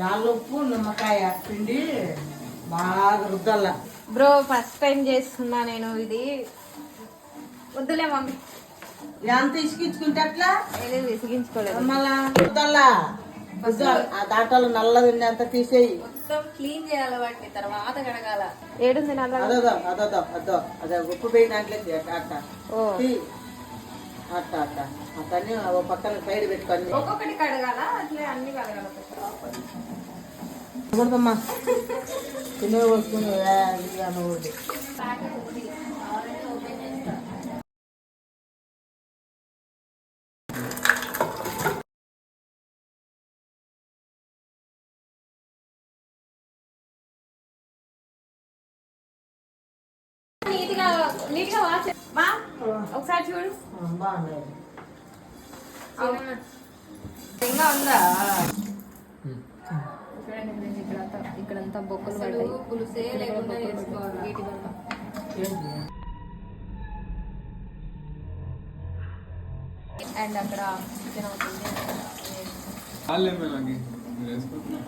రాళ్ళు ఉప్పు నిమ్మకాయ పిండి బాగా రుద్దల్లా. బ్రో ఫస్ట్ టైం చేస్తున్నా నేను ఇది. వద్దులే మమ్మీ, ఎంత ఇసుకించుకుంటే అట్లా విసిగించుకోలేదు. మళ్ళా రుద్దల్లా ఆ దాంట్లో నల్లది అంతా తీసేయి. మొత్తం క్లీన్ చేయాలి వాటిని, తర్వాత కడగాల. ఏడుంది నల్ల? అదే ఉప్పు పోయి దాంట్లో అట్ట అట్ట అట్ట అట్టని ఓ పక్కన సైడ్ పెట్టుకొని ఒక్కొక్కటి కడగాల, అట్లే అన్ని కడగాల. చూడమ్మా తినే వస్తుంది ఒకటి. నీట్గా వాష్ మా ఒకసారి చూడు. బాగున్నాయి. ఇంకా ఉందా? ఇక్కడంతా బొక్కలు పడ్డాయి. పులుసే లేకుండా వేసుకోవాలి వీటి వల్ల. అండ్ అక్కడ చికెన్ అవుతుంది.